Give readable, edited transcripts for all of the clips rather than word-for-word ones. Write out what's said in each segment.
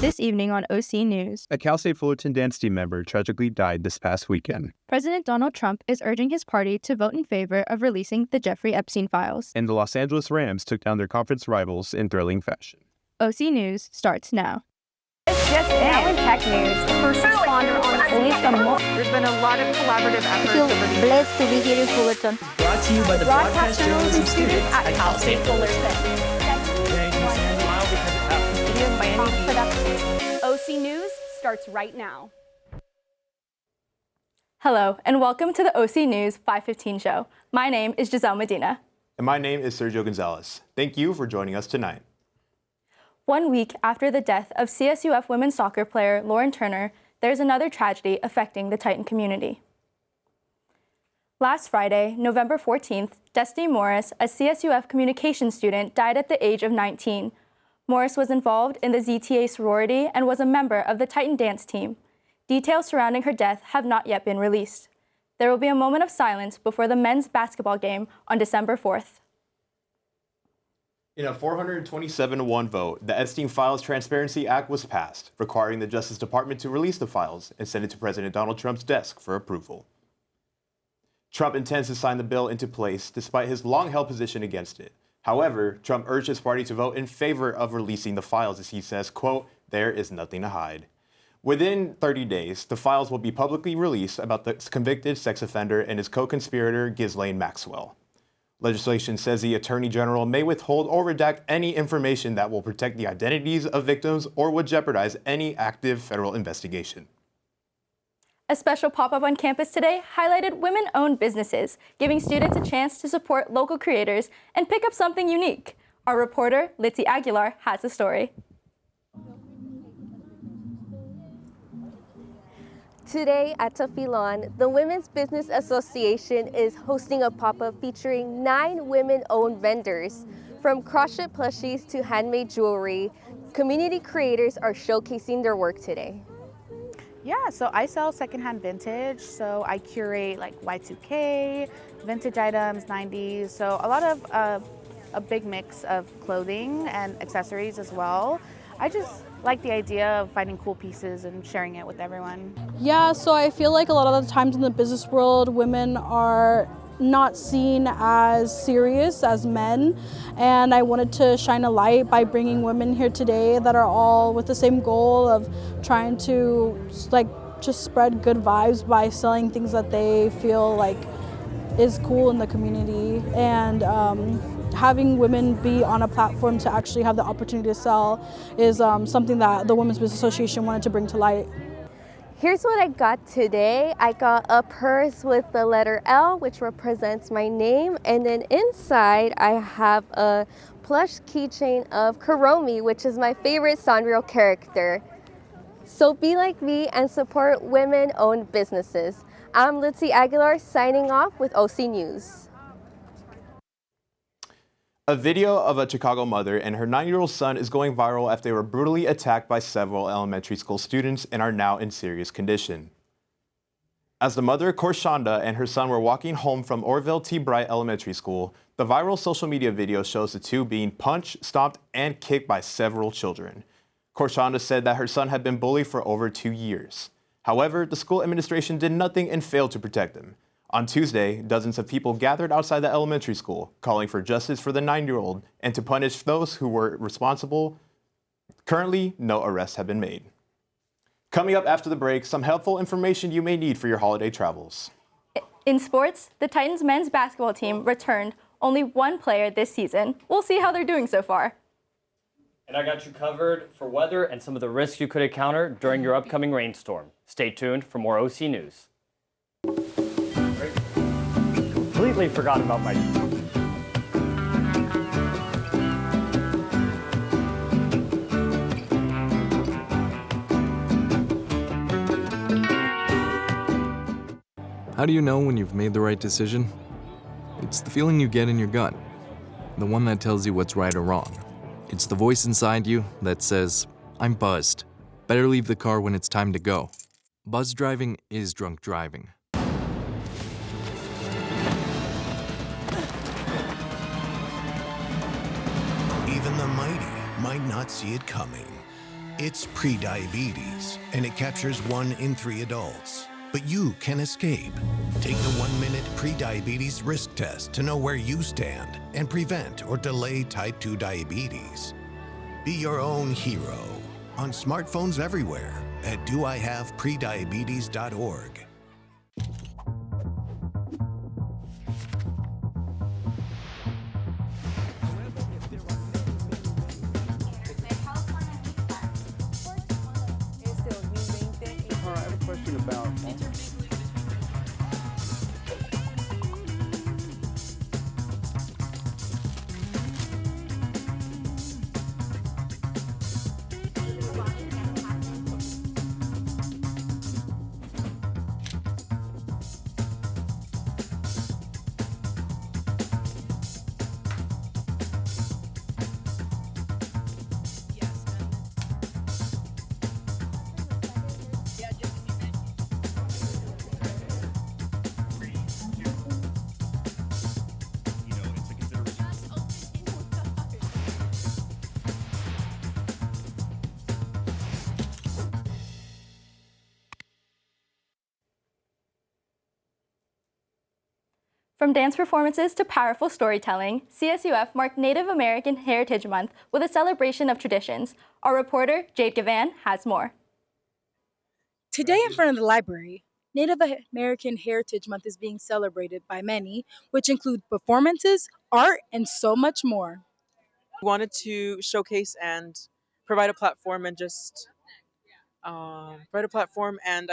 This evening on OC News. A Cal State Fullerton dance team member tragically died this past weekend. President Donald Trump is urging his party to vote in favor of releasing the Jeffrey Epstein files. And the Los Angeles Rams took down their conference rivals in thrilling fashion. OC News starts now. Just now in tech news, the first responder on police. There's been a lot of collaborative efforts over the Blessed to be here in Fullerton. Brought to you by the broadcast journalism students at Cal State Fullerton. OC News starts right now. Hello, and welcome to the OC News 515 show. My name is Giselle Medina. And my name is Sergio Gonzalez. Thank you for joining us tonight. 1 week after the death of CSUF women's soccer player Lauren Turner, there's another tragedy affecting the Titan community. Last Friday, November 14th, Destiny Morris, a CSUF communications student, died at the age of 19. Morris was involved in the ZTA sorority and was a member of the Titan dance team. Details surrounding her death have not yet been released. There will be a moment of silence before the men's basketball game on December 4th. In a 427-1 vote, the Epstein Files Transparency Act was passed, requiring the Justice Department to release the files and send it to President Donald Trump's desk for approval. Trump intends to sign the bill into place despite his long-held position against it. However, Trump urged his party to vote in favor of releasing the files as he says, quote, "There is nothing to hide." Within 30 days, the files will be publicly released about the convicted sex offender and his co-conspirator, Ghislaine Maxwell. Legislation says the Attorney General may withhold or redact any information that will protect the identities of victims or would jeopardize any active federal investigation. A special pop-up on campus today highlighted women-owned businesses, giving students a chance to support local creators and pick up something unique. Our reporter, Litzy Aguilar, has the story. Today at Tafilon, the Women's Business Association is hosting a pop-up featuring 9 women-owned vendors. From crochet plushies to handmade jewelry, community creators are showcasing their work today. Yeah, so I sell secondhand vintage, so I curate like Y2K, vintage items, 90s, so a lot of a big mix of clothing and accessories as well. I just like the idea of finding cool pieces and sharing it with everyone. Yeah, so I feel like a lot of the times in the business world, women are not seen as serious as men, and I wanted to shine a light by bringing women here today that are all with the same goal of trying to just spread good vibes by selling things that they feel like is cool in the community, and having women be on a platform to actually have the opportunity to sell is something that the Women's Business Association wanted to bring to light. Here's what I got today. I got a purse with the letter L, which represents my name, and then inside I have a plush keychain of Kuromi, which is my favorite Sanrio character. So be like me and support women-owned businesses. I'm Litzy Aguilar signing off with OC News. A video of a Chicago mother and her 9-year-old son is going viral after they were brutally attacked by several elementary school students and are now in serious condition. As the mother, Korshanda, and her son were walking home from Orville T. Bright Elementary School, the viral social media video shows the two being punched, stomped, and kicked by several children. Korshanda said that her son had been bullied for over 2 years. However, the school administration did nothing and failed to protect him. On Tuesday, dozens of people gathered outside the elementary school, calling for justice for the 9-year-old and to punish those who were responsible. Currently, no arrests have been made. Coming up after the break, some helpful information you may need for your holiday travels. In sports, the Titans men's basketball team returned only one player this season. We'll see how they're doing so far. And I got you covered for weather and some of the risks you could encounter during your upcoming rainstorm. Stay tuned for more OC News. Completely forgot about my... How do you know when you've made the right decision? It's the feeling you get in your gut, the one that tells you what's right or wrong. It's the voice inside you that says, I'm buzzed. Better leave the car when it's time to go. Buzz driving is drunk driving. Even the mighty might not see it coming. It's prediabetes, and it captures 1 in 3 adults. But you can escape. Take the 1-minute prediabetes risk test to know where you stand and prevent or delay type 2 diabetes. Be your own hero on smartphones everywhere at doihaveprediabetes.org. From dance performances to powerful storytelling, CSUF marked Native American Heritage Month with a celebration of traditions. Our reporter, Jade Gavan, has more. Today in front of the library, Native American Heritage Month is being celebrated by many, which include performances, art, and so much more. We wanted to showcase and provide a platform and just I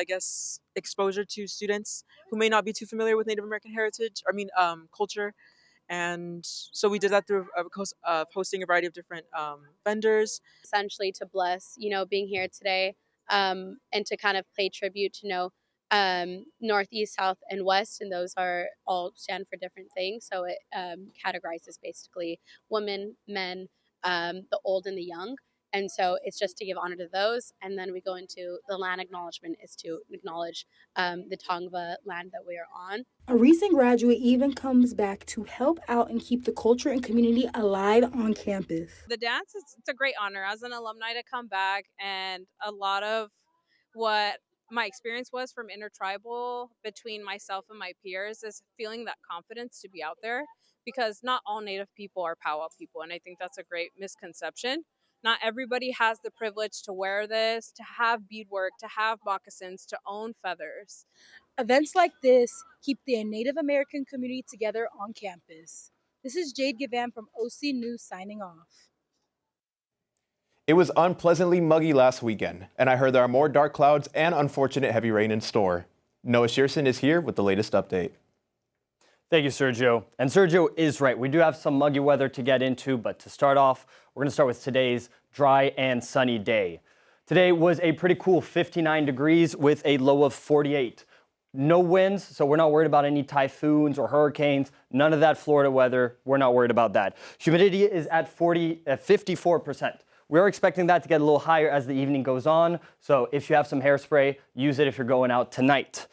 guess exposure to students who may not be too familiar with Native American heritage, culture. And so we did that through hosting a variety of different vendors. Essentially to bless, being here today and to kind of pay tribute to North, East, South, and West, and those are all stand for different things. So it categorizes basically women, men, the old and the young. And so it's just to give honor to those. And then we go into the land acknowledgement is to acknowledge the Tongva land that we are on. A recent graduate even comes back to help out and keep the culture and community alive on campus. The dance, it's a great honor as an alumni to come back, and a lot of what my experience was from intertribal between myself and my peers is feeling that confidence to be out there, because not all Native people are powwow people, and I think that's a great misconception. Not everybody has the privilege to wear this, to have beadwork, to have moccasins, to own feathers. Events like this keep the Native American community together on campus. This is Jade Gavan from OC News signing off. It was unpleasantly muggy last weekend, and I heard there are more dark clouds and unfortunate heavy rain in store. Noah Shearson is here with the latest update. Thank you, Sergio. And Sergio is right. We do have some muggy weather to get into, but to start off, we're going to start with today's dry and sunny day. Today was a pretty cool 59 degrees with a low of 48. No winds, so we're not worried about any typhoons or hurricanes. None of that Florida weather. We're not worried about that. Humidity is at 54%. We're expecting that to get a little higher as the evening goes on. So if you have some hairspray, use it if you're going out tonight.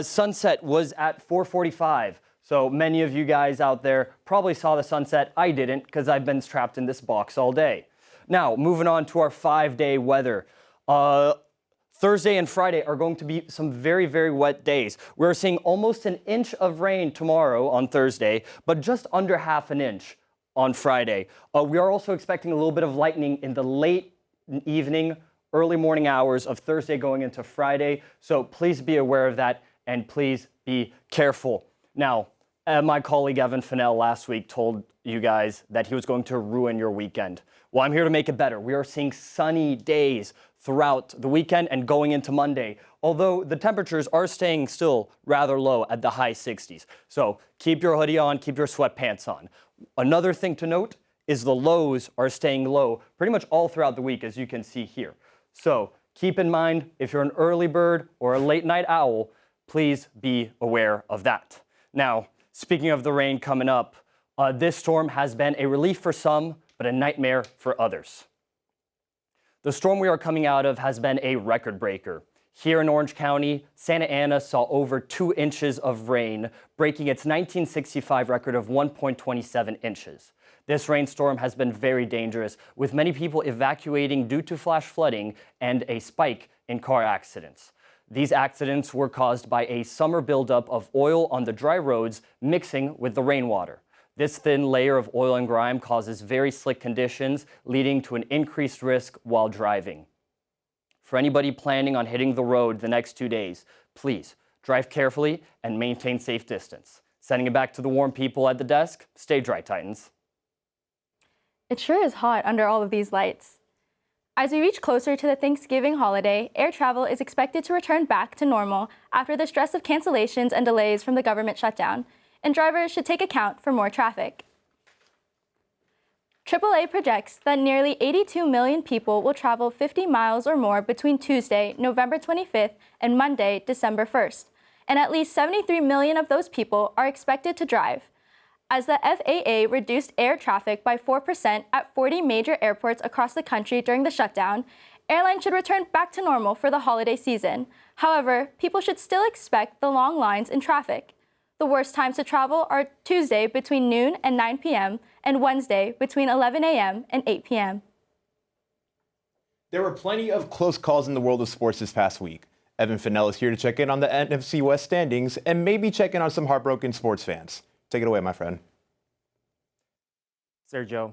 Sunset was at 4:45. So many of you guys out there probably saw the sunset. I didn't, because I've been trapped in this box all day. Now, moving on to our 5-day weather. Thursday and Friday are going to be some very, very wet days. We're seeing almost an inch of rain tomorrow on Thursday, but just under half an inch on Friday. We are also expecting a little bit of lightning in the late evening, early morning hours of Thursday going into Friday. So please be aware of that, and please be careful. Now, my colleague Evan Fennell last week told you guys that he was going to ruin your weekend. Well, I'm here to make it better. We are seeing sunny days throughout the weekend and going into Monday, although the temperatures are staying still rather low at the high 60s. So keep your hoodie on, keep your sweatpants on. Another thing to note is the lows are staying low pretty much all throughout the week, as you can see here. So keep in mind, if you're an early bird or a late night owl, please be aware of that. Now, speaking of the rain coming up, this storm has been a relief for some, but a nightmare for others. The storm we are coming out of has been a record breaker. Here in Orange County, Santa Ana saw over 2 inches of rain, breaking its 1965 record of 1.27 inches. This rainstorm has been very dangerous, with many people evacuating due to flash flooding and a spike in car accidents. These accidents were caused by a summer buildup of oil on the dry roads mixing with the rainwater. This thin layer of oil and grime causes very slick conditions, leading to an increased risk while driving. For anybody planning on hitting the road the next 2 days, please drive carefully and maintain safe distance. Sending it back to the warm people at the desk, stay dry, Titans. It sure is hot under all of these lights. As we reach closer to the Thanksgiving holiday, air travel is expected to return back to normal after the stress of cancellations and delays from the government shutdown, and drivers should take account for more traffic. AAA projects that nearly 82 million people will travel 50 miles or more between Tuesday, November 25th, and Monday, December 1st, and at least 73 million of those people are expected to drive. As the FAA reduced air traffic by 4% at 40 major airports across the country during the shutdown, airlines should return back to normal for the holiday season. However, people should still expect the long lines in traffic. The worst times to travel are Tuesday between noon and 9 p.m. and Wednesday between 11 a.m. and 8 p.m. There were plenty of close calls in the world of sports this past week. Evan Fennell is here to check in on the NFC West standings and maybe check in on some heartbroken sports fans. Take it away, my friend. Sergio,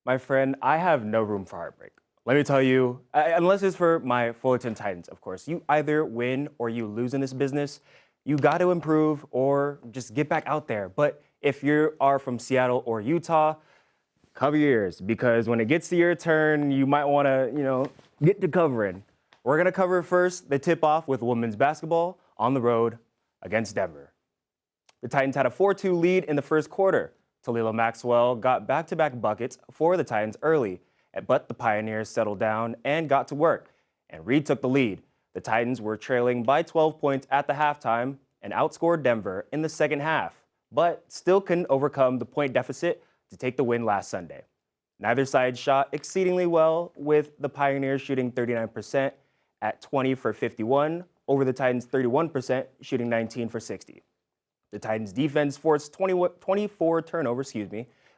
my friend, I have no room for heartbreak. Let me tell you, unless it's for my Fullerton Titans, of course. You either win or you lose in this business. You got to improve or just get back out there. But if you are from Seattle or Utah, cover your ears, because when it gets to your turn, you might want to, get to covering. We're going to cover first the tip-off with women's basketball on the road against Denver. The Titans had a 4-2 lead in the first quarter. Talila Maxwell got back-to-back buckets for the Titans early, but the Pioneers settled down and got to work, and Reed took the lead. The Titans were trailing by 12 points at the halftime and outscored Denver in the second half, but still couldn't overcome the point deficit to take the win last Sunday. Neither side shot exceedingly well, with the Pioneers shooting 39% at 20 for 51 over the Titans' 31% shooting 19 for 60. The Titans' defense forced 24 turnovers,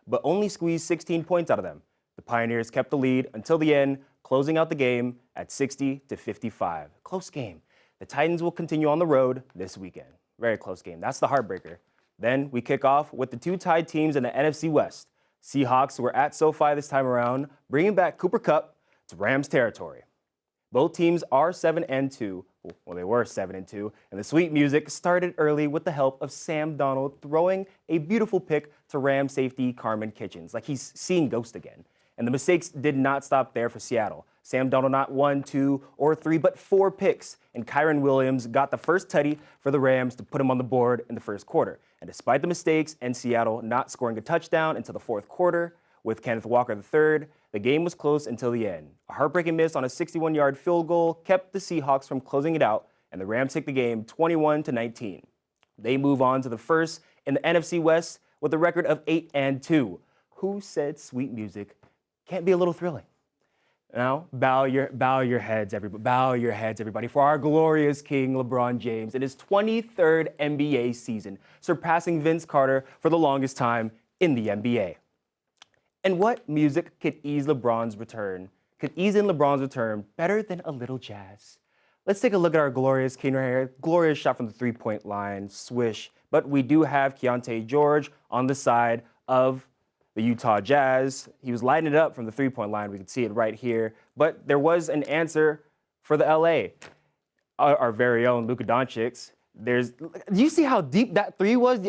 but only squeezed 16 points out of them. The Pioneers kept the lead until the end, closing out the game at 60-55. Close game. The Titans will continue on the road this weekend. Very close game. That's the heartbreaker. Then we kick off with the two tied teams in the NFC West. Seahawks were at SoFi this time around, bringing back Cooper Kupp to Rams territory. Both teams are 7-2. Well, they were 7-2, and the sweet music started early with the help of Sam Darnold throwing a beautiful pick to Ram safety Carmen Kitchens, like he's seeing ghosts again. And the mistakes did not stop there for Seattle. Sam Darnold not 1, 2, or 3, but 4 picks, and Kyron Williams got the first tutty for the Rams to put him on the board in the first quarter. And despite the mistakes and Seattle not scoring a touchdown until the fourth quarter, with Kenneth Walker III, the game was close until the end. A heartbreaking miss on a 61-yard field goal kept the Seahawks from closing it out, and the Rams took the game 21-19. They move on to the first in the NFC West with a record of 8-2. Who said sweet music can't be a little thrilling? Now, bow your heads, everybody, for our glorious King LeBron James in his 23rd NBA season, surpassing Vince Carter for the longest time in the NBA. And what music could ease in LeBron's return better than a little jazz? Let's take a look at our glorious King right here. Glorious shot from the three-point line, swish. But we do have Keontae George on the side of the Utah Jazz. He was lighting it up from the three-point line. We can see it right here. But there was an answer for the LA. Our very own Luka Doncic. Do you see how deep that three was?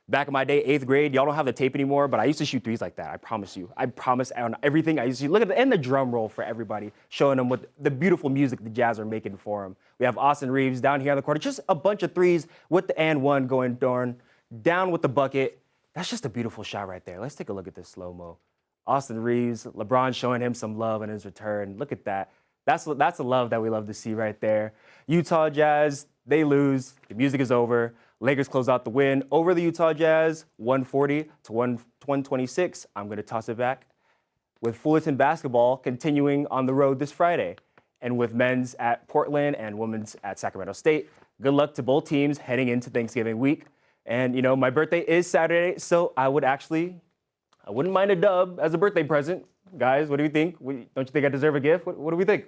Back in my day, 8th grade, y'all don't have the tape anymore, but I used to shoot threes like that. I promise you. I promise on everything I used to shoot. Look at the drum roll for everybody, showing them what the beautiful music the Jazz are making for them. We have Austin Reeves down here on the court. Just a bunch of threes with the and one going down with the bucket. That's just a beautiful shot right there. Let's take a look at this slow-mo. Austin Reeves, LeBron showing him some love in his return. Look at that. That's the love that we love to see right there. Utah Jazz, they lose. The music is over. Lakers close out the win over the Utah Jazz, 140-126. I'm going to toss it back with Fullerton basketball continuing on the road this Friday. And with men's at Portland and women's at Sacramento State, good luck to both teams heading into Thanksgiving week. And, you know, my birthday is Saturday, so I wouldn't mind a dub as a birthday present. Guys, what do you think? Don't you think I deserve a gift? What do we think?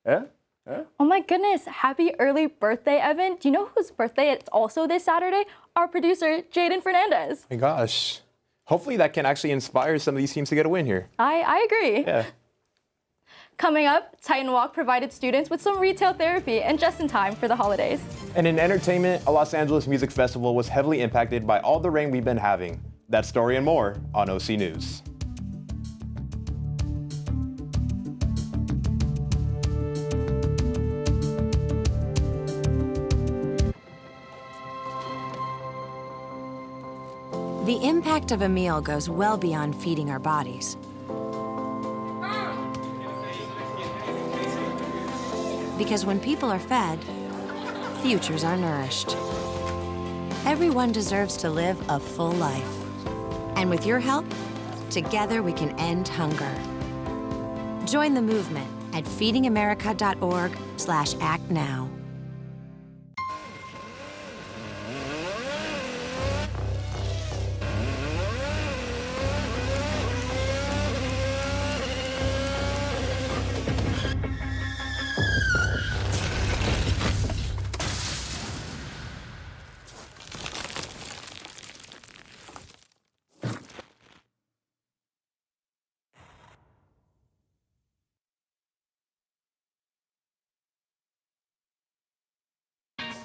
Yeah? Huh? Oh my goodness, happy early birthday, Evan. Do you know whose birthday it's also this Saturday? Our producer, Jaden Fernandez. My gosh. Hopefully that can actually inspire some of these teams to get a win here. I agree. Yeah. Coming up, Titan Walk provided students with some retail therapy and just in time for the holidays. And in entertainment, a Los Angeles music festival was heavily impacted by all the rain we've been having. That story and more on OC News. The impact of a meal goes well beyond feeding our bodies. Because when people are fed, futures are nourished. Everyone deserves to live a full life. And with your help, together we can end hunger. Join the movement at feedingamerica.org/actnow.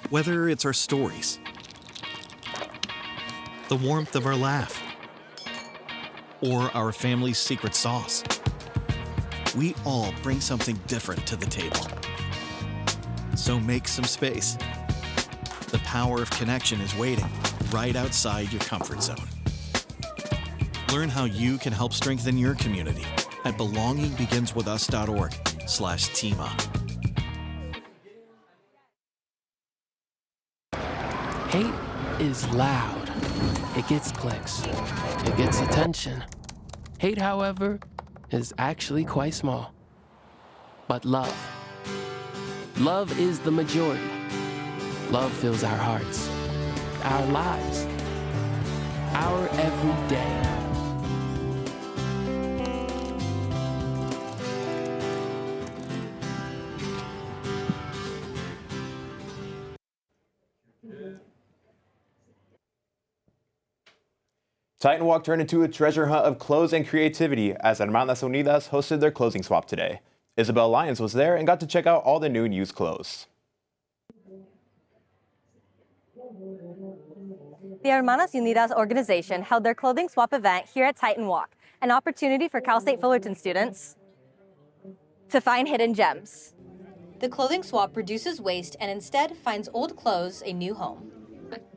Whether it's our stories, the warmth of our laugh, or our family's secret sauce, we all bring something different to the table. So make some space. The power of connection is waiting right outside your comfort zone. Learn how you can help strengthen your community at belongingbeginswithus.org/teamup. Hate is loud. It gets clicks. It gets attention. Hate, however, is actually quite small. But love is the majority. Love fills our hearts, our lives, our every day. Titan Walk turned into a treasure hunt of clothes and creativity as Hermanas Unidas hosted their clothing swap today. Isabel Lyons was there and got to check out all the new and used clothes. The Hermanas Unidas organization held their clothing swap event here at Titan Walk, an opportunity for Cal State Fullerton students to find hidden gems. The clothing swap reduces waste and instead finds old clothes a new home.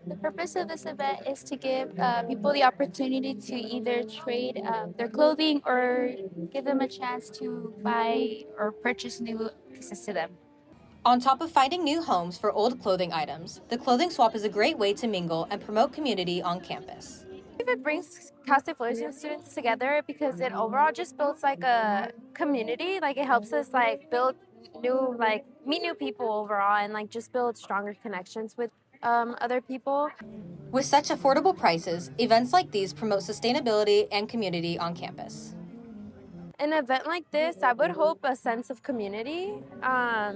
The purpose of this event is to give people the opportunity to either trade their clothing or give them a chance to buy or purchase new pieces to them. On top of finding new homes for old clothing items, the clothing swap is a great way to mingle and promote community on campus. It brings Cal State Fullerton students together because it overall just builds like a community. Like it helps us like build new, like meet new people overall and like just build stronger connections with other people. With such affordable prices, events like these promote sustainability and community on campus. An event like this, I would hope a sense of community. I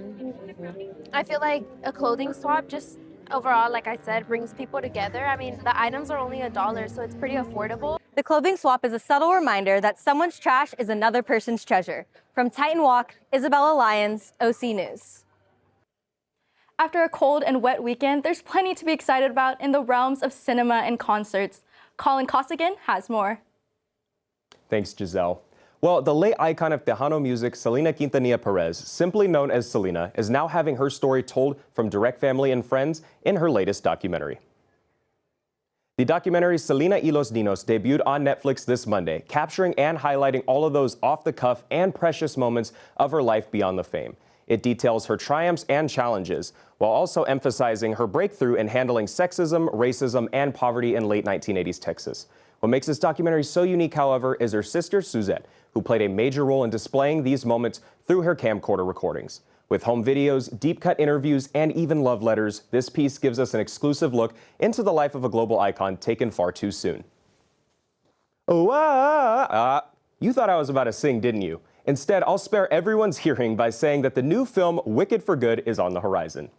feel like a clothing swap just overall, like I said, brings people together. I mean, the items are only $1, so it's pretty affordable. The clothing swap is a subtle reminder that someone's trash is another person's treasure. From Titan Walk, Isabella Lyons, OC News. After a cold and wet weekend, there's plenty to be excited about in the realms of cinema and concerts. Colin Costigan has more. Thanks, Giselle. Well, the late icon of Tejano music, Selena Quintanilla Perez, simply known as Selena, is now having her story told from direct family and friends in her latest documentary. The documentary Selena y los Ninos debuted on Netflix this Monday, capturing and highlighting all of those off-the-cuff and precious moments of her life beyond the fame. It details her triumphs and challenges, while also emphasizing her breakthrough in handling sexism, racism, and poverty in late 1980s Texas. What makes this documentary so unique, however, is her sister, Suzette, who played a major role in displaying these moments through her camcorder recordings. With home videos, deep-cut interviews, and even love letters, this piece gives us an exclusive look into the life of a global icon taken far too soon. Oh, you thought I was about to sing, didn't you? Instead, I'll spare everyone's hearing by saying that the new film Wicked for Good is on the horizon.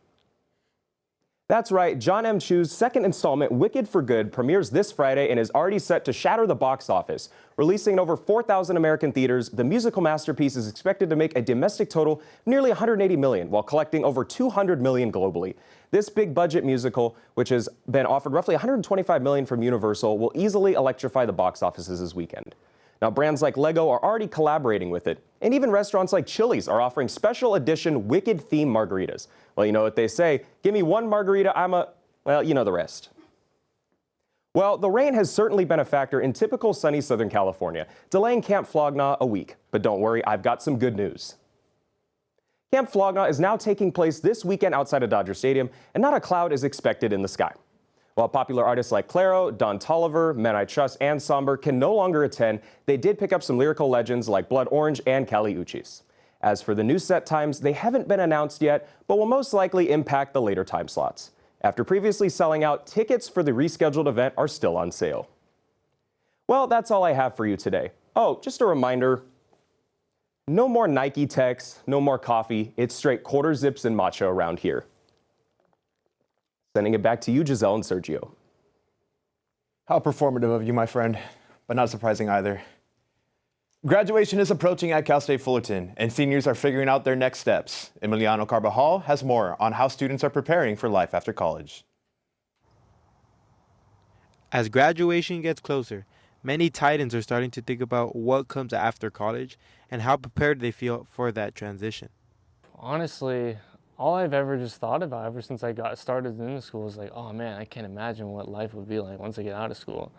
That's right, John M. Chu's second installment, Wicked for Good, premieres this Friday and is already set to shatter the box office. Releasing in over 4,000 American theaters, the musical masterpiece is expected to make a domestic total nearly $180 million, while collecting over $200 million globally. This big-budget musical, which has been offered roughly $125 million from Universal, will easily electrify the box offices this weekend. Now, brands like Lego are already collaborating with it, and even restaurants like Chili's are offering special edition Wicked-themed margaritas. Well, you know what they say, give me one margarita, well, you know the rest. Well, the rain has certainly been a factor in typical sunny Southern California, delaying Camp Flog Gnaw a week. But don't worry, I've got some good news. Camp Flog Gnaw is now taking place this weekend outside of Dodger Stadium, and not a cloud is expected in the sky. While popular artists like Claro, Don Toliver, Men I Trust, and Somber can no longer attend, they did pick up some lyrical legends like Blood Orange and Kali Uchis. As for the new set times, they haven't been announced yet, but will most likely impact the later time slots. After previously selling out, tickets for the rescheduled event are still on sale. Well, that's all I have for you today. Oh, just a reminder, no more Nike techs, no more coffee. It's straight quarter zips and matcha around here. Sending it back to you, Giselle and Sergio. How performative of you, my friend, but not surprising either. Graduation is approaching at Cal State Fullerton, and seniors are figuring out their next steps. Emiliano Carbajal has more on how students are preparing for life after college. As graduation gets closer, many Titans are starting to think about what comes after college and how prepared they feel for that transition. Honestly, all I've ever just thought about ever since I got started in the school is like, oh man, I can't imagine what life would be like once I get out of school.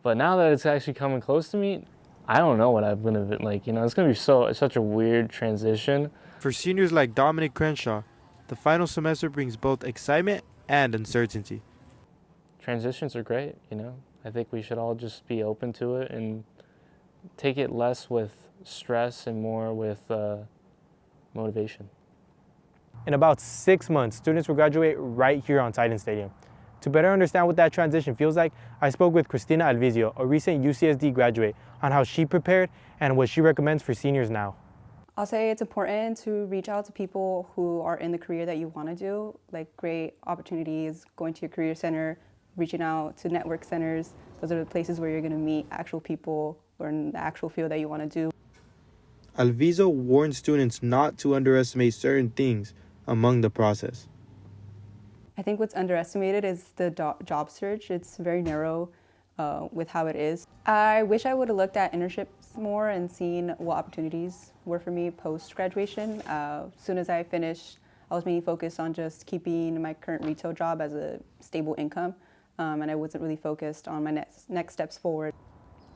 But now that it's actually coming close to me, I don't know what I'm going to be like. You know, it's going to be such a weird transition. For seniors like Dominic Crenshaw, the final semester brings both excitement and uncertainty. Transitions are great, you know. I think we should all just be open to it and take it less with stress and more with motivation. In about 6 months, students will graduate right here on Titan Stadium. To better understand what that transition feels like, I spoke with Cristina Alvizio, a recent UCSD graduate, on how she prepared and what she recommends for seniors now. I'll say it's important to reach out to people who are in the career that you want to do, like great opportunities, going to your career center, reaching out to network centers. Those are the places where you're going to meet actual people or in the actual field that you want to do. Alviso warns students not to underestimate certain things among the process. I think what's underestimated is the job search. It's very narrow with how it is. I wish I would have looked at internships more and seen what opportunities were for me post-graduation. As soon as I finished, I was mainly focused on just keeping my current retail job as a stable income, and I wasn't really focused on my next steps forward.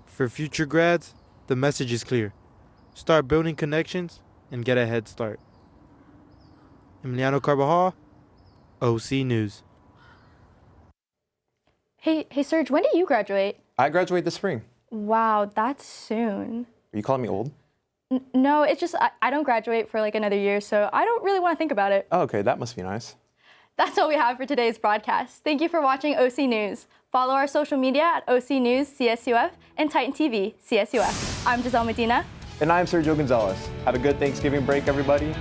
For future grads, the message is clear. Start building connections and get a head start. Emiliano Carbajal, OC News. Hey Serge, when do you graduate? I graduate this spring. Wow, that's soon. Are you calling me old? No, it's just I don't graduate for like another year, so I don't really want to think about it. Oh, okay, that must be nice. That's all we have for today's broadcast. Thank you for watching OC News. Follow our social media at OC News CSUF and Titan TV CSUF. I'm Giselle Medina. And I'm Sergio Gonzalez. Have a good Thanksgiving break, everybody.